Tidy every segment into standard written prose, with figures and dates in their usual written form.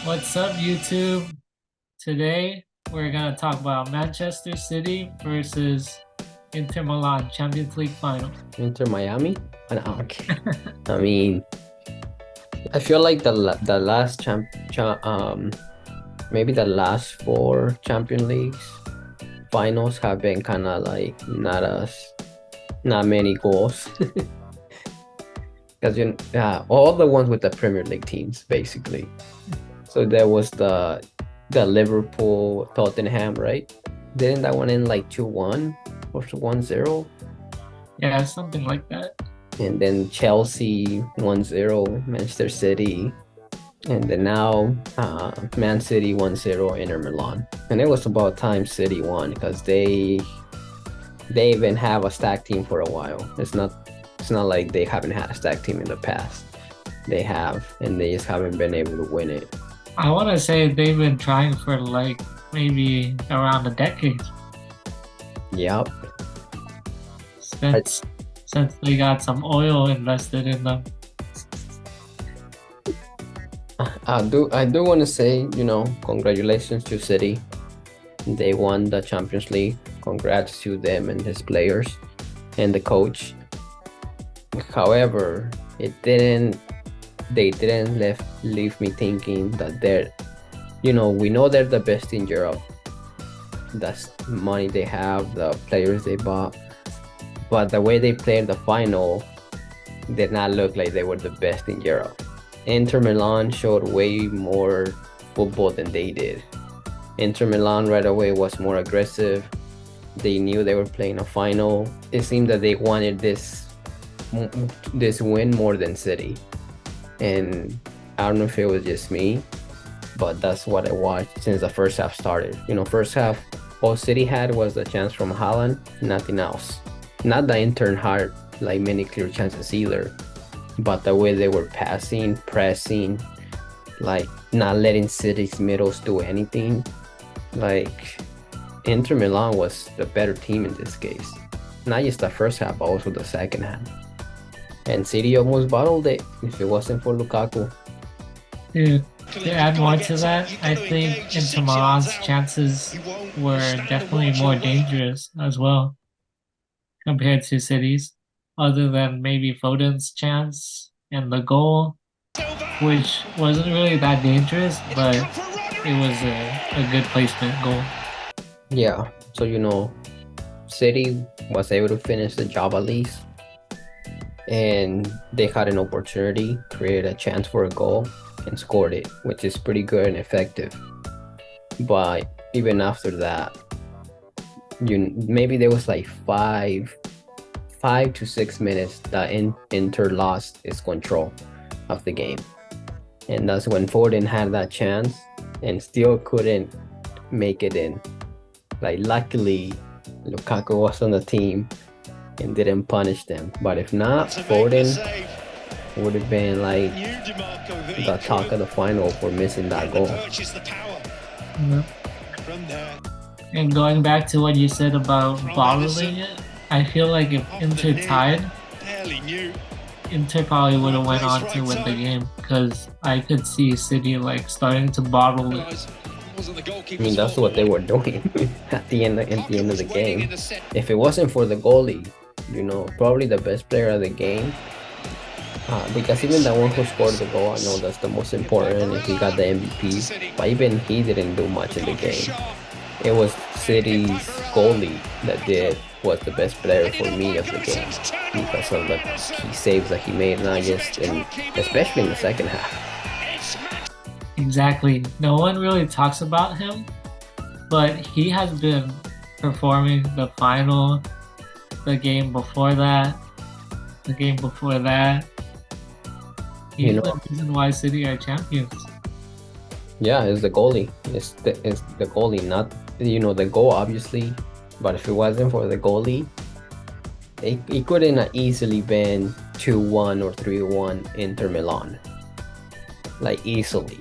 What's up, YouTube? Today we're gonna talk about Manchester City versus Inter Milan Champions League Final. Inter Miami? No, okay. I mean, I feel like the last maybe the last four Champions Leagues finals have been kind of like not many goals because all the ones with the Premier League teams basically. So there was the Liverpool Tottenham, right? Didn't that one end like 2-1 or 1-0? Yeah, something like that. And then Chelsea 1-0, Manchester City, and then now Man City 1-0, Inter Milan. And it was about time City won because they even have a stacked team for a while. It's not like they haven't had a stacked team in the past. They have, and they just haven't been able to win it. I want to say they've been trying for like maybe around a decade Yep. since since they got some oil invested in them. I do want to say, congratulations to City. They won the Champions League. Congrats to them and his players and the coach. However, they didn't leave me thinking that we know they're the best in Europe. That's money they have, the players they bought. But the way they played the final did not look like they were the best in Europe. Inter Milan showed way more football than they did. Inter Milan right away was more aggressive. They knew they were playing a final. It seemed that they wanted this win more than City. And I don't know if it was just me, but that's what I watched since the first half started. First half, all City had was the chance from Haaland, nothing else. Not the Inter had like many clear chances either, but the way they were passing, pressing, like not letting City's middles do anything. Like Inter Milan was the better team in this case. Not just the first half, but also the second half. And City almost bottled it if it wasn't for Lukaku. To add more to that, I think Inter Milan's chances were definitely more dangerous as well compared to City's, other than maybe Foden's chance and the goal, which wasn't really that dangerous, but it was a good placement goal. Yeah, so City was able to finish the job at least, and they had an opportunity, created a chance for a goal, and scored it, which is pretty good and effective. But even after that, maybe there was like 5 to 6 minutes that Inter lost its control of the game, and that's when Foden had that chance and still couldn't make it in. Like luckily, Lukaku was on the team and didn't punish them. But if not, Foden would have been like the talk of the final for missing that goal. Yeah. And going back to what you said about bottling it, I feel like if Inter tied, Inter probably would have went on to win the game because I could see City like starting to bottle it. I mean, that's what they were doing at the end of the game. If it wasn't for the goalie, probably the best player of the game, because even the one who scored the goal, I know that's the most important if he got the MVP, but even he didn't do much in the game. It was City's goalie that was the best player for me of the game because of the key saves that he made, not just especially in the second half. Exactly. No one really talks about him, but he has been performing the final, the game before that, the game before that. He's the reason why City are champions. Yeah, it's the goalie. It's the goalie, not the goal obviously. But if it wasn't for the goalie, it couldn't have easily been 2-1 or 3-1 Inter Milan. Like easily.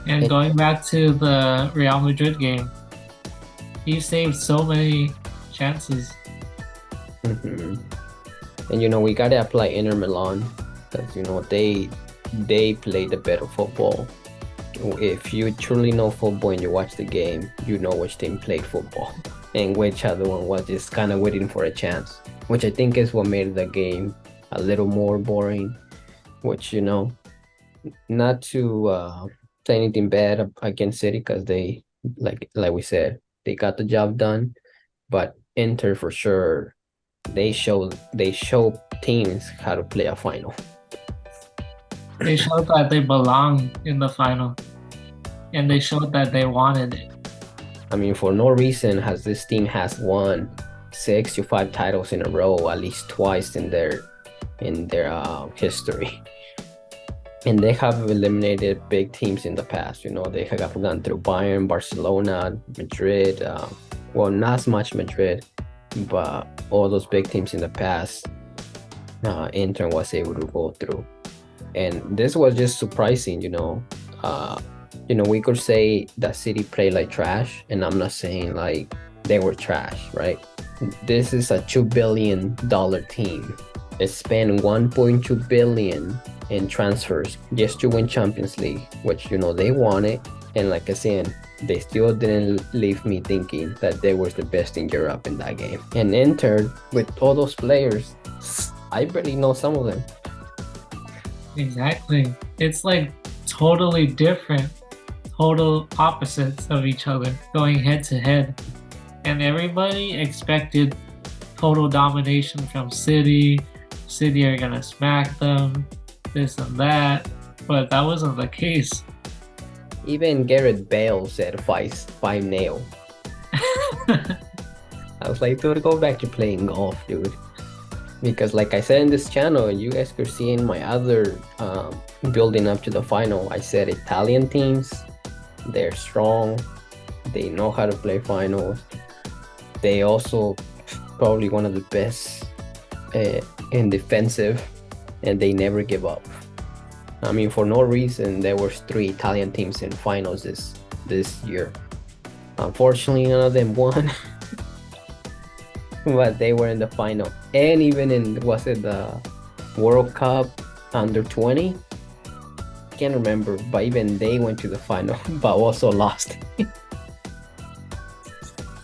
And going back to the Real Madrid game, he saved so many chances. And we gotta apply Inter Milan because they played the better football, If you truly know football and you watch the game, you know which team played football and which other one was just kind of waiting for a chance, which I think is what made the game a little more boring. Which, not to say anything bad against City, because they, like we said, they got the job done. But Inter for sure, they show teams how to play a final. They showed that they belong in the final, and they showed that they wanted it. I mean, for no reason has this team has won 6 to 5 titles in a row, at least twice in their history. And they have eliminated big teams in the past. They have gone through Bayern, Barcelona, Madrid. Well, not as much Madrid, but all those big teams in the past, Inter was able to go through. And this was just surprising. We could say that City played like trash, and I'm not saying like they were trash, right? This is a $2 billion team. It spent 1.2 billion in transfers just to win Champions League, which they won it. And like I said, they still didn't leave me thinking that they were the best in Europe in that game. And Inter, with all those players, I barely know some of them. Exactly. It's like totally different, total opposites of each other going head to head. And everybody expected total domination from City. City are gonna smack them, this and that, but that wasn't the case. Even Gareth Bale said 5-0. I was like, dude, go back to playing golf, dude. Because like I said in this channel, you guys could see in my other building up to the final, I said Italian teams, they're strong, they know how to play finals. They also probably one of the best in defensive, and they never give up. I mean, for no reason, there was 3 Italian teams in finals this year. Unfortunately, none of them won, but they were in the final. And even in, was it the World Cup under 20? Can't remember, but even they went to the final, but also lost.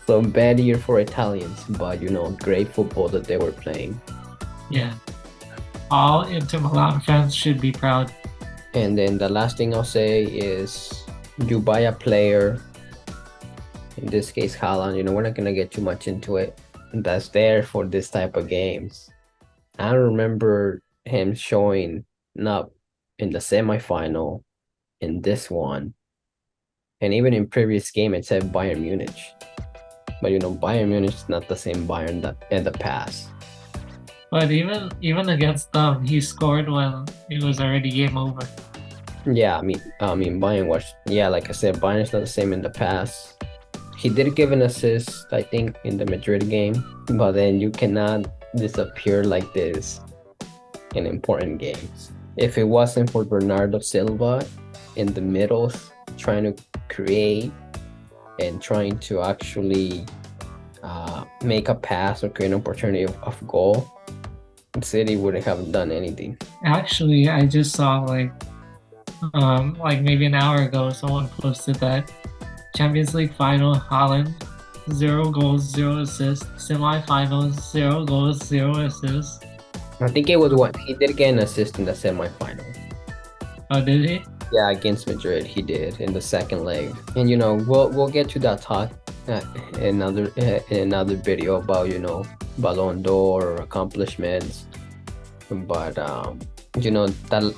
So bad year for Italians, but great football that they were playing. Yeah. All Inter Milan fans should be proud. And then the last thing I'll say is, you buy a player, in this case Haaland, we're not gonna get too much into it, that's there for this type of games. I remember him showing up in the semifinal in this one, and even in previous game it said Bayern Munich. But Bayern Munich is not the same Bayern that in the past. But even against them, he scored when it was already game over. Yeah, I mean Bayern was, like I said, Bayern is not the same in the past. He did give an assist, I think, in the Madrid game, but then you cannot disappear like this in important games. If it wasn't for Bernardo Silva in the middles trying to create and trying to actually make a pass or create an opportunity of goal, City wouldn't have done anything. Actually, I just saw like maybe an hour ago, someone posted that Champions League Final, Haaland, 0 goals, 0 assists. Semi-finals, 0 goals, 0 assists. I think it was what he did get an assist in the semi-final. Oh, did he? Yeah, against Madrid, he did in the second leg. And we'll get to that talk in another video about Ballon d'Or accomplishments. But that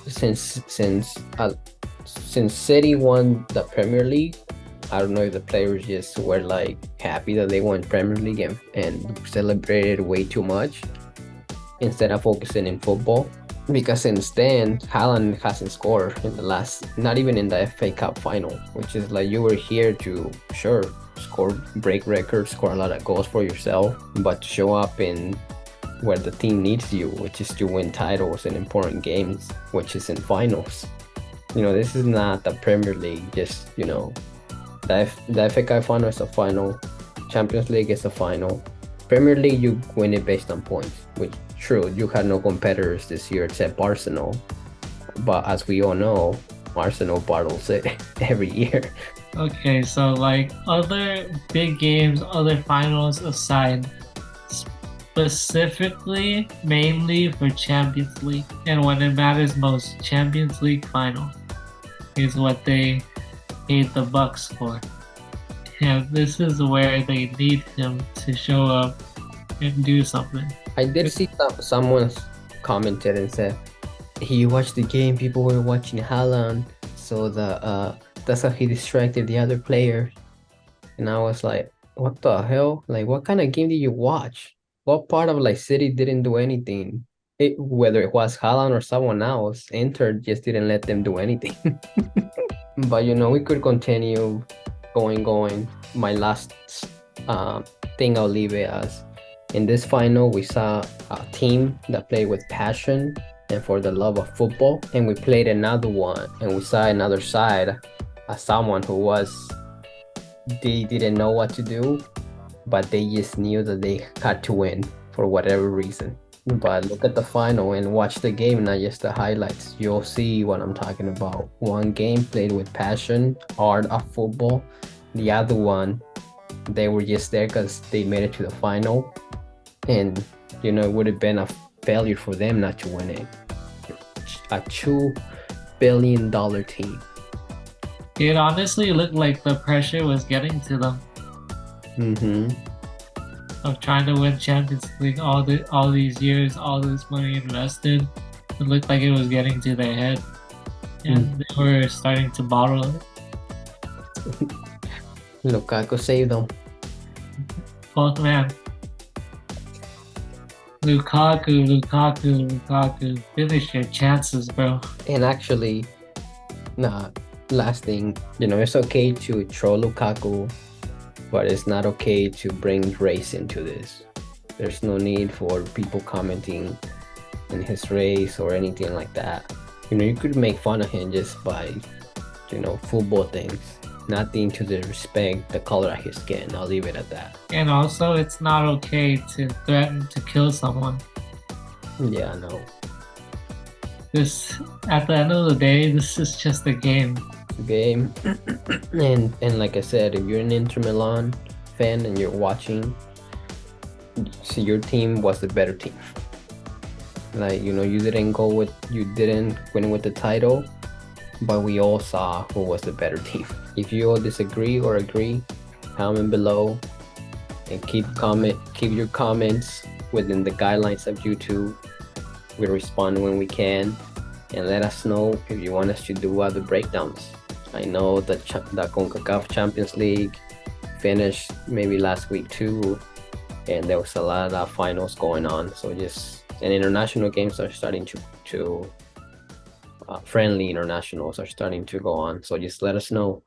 since City won the Premier League, I don't know if the players just were like happy that they won Premier League and celebrated way too much instead of focusing in football. Because since then, Haaland hasn't scored in the last, not even in the FA Cup final, which is like, you were here to, sure, score, break records, score a lot of goals for yourself, but to show up in where the team needs you, which is to win titles in important games, which is in finals. This is not the Premier League, just, the FA Cup final is a final, Champions League is a final. Premier League, you win it based on points, which true, you had no competitors this year except Arsenal. But as we all know, Arsenal bottles it every year. Okay, so like other big games, other finals aside, specifically mainly for Champions League, and when it matters most, Champions League Final is what they paid the bucks for. And this is where they need him to show up and do something. I did see someone commented and said he watched the game. People were watching Haaland, so that's how he distracted the other players. And I was like, what the hell? Like, what kind of game did you watch? What part of like City didn't do anything? Whether it was Haaland or someone else, Inter just didn't let them do anything. But we could continue going. My last thing I'll leave it as, in this final, we saw a team that played with passion and for the love of football, and we played another one, and we saw another side as someone they didn't know what to do, but they just knew that they had to win for whatever reason. But look at the final and watch the game, not just the highlights. You'll see what I'm talking about. One game played with passion, art of football. The other one, they were just there because they made it to the final. And, it would have been a failure for them not to win it. A $2 billion team. It honestly looked like the pressure was getting to them. Of trying to win Champions League all these years, all this money invested. It looked like it was getting to their head, and they were starting to bottle it. Lukaku saved them. Oh man, Lukaku, finish your chances, bro. And actually, last thing, it's okay to troll Lukaku, but it's not okay to bring race into this. There's no need for people commenting in his race or anything like that. You could make fun of him just by, football things. Nothing to disrespect the color of his skin. I'll leave it at that. And also, it's not okay to threaten to kill someone. Yeah, no. At the end of the day, this is just a game. Game. and like I said, if you're an Inter Milan fan and you're watching, see, your team was the better team. Like, you didn't win with the title, but we all saw who was the better team. If you all disagree or agree, comment below and keep your comments within the guidelines of YouTube. We respond when we can, and let us know if you want us to do other breakdowns. I know that the CONCACAF Champions League finished maybe last week too, and there was a lot of finals going on. So and international games are starting to friendly internationals are starting to go on. So just let us know.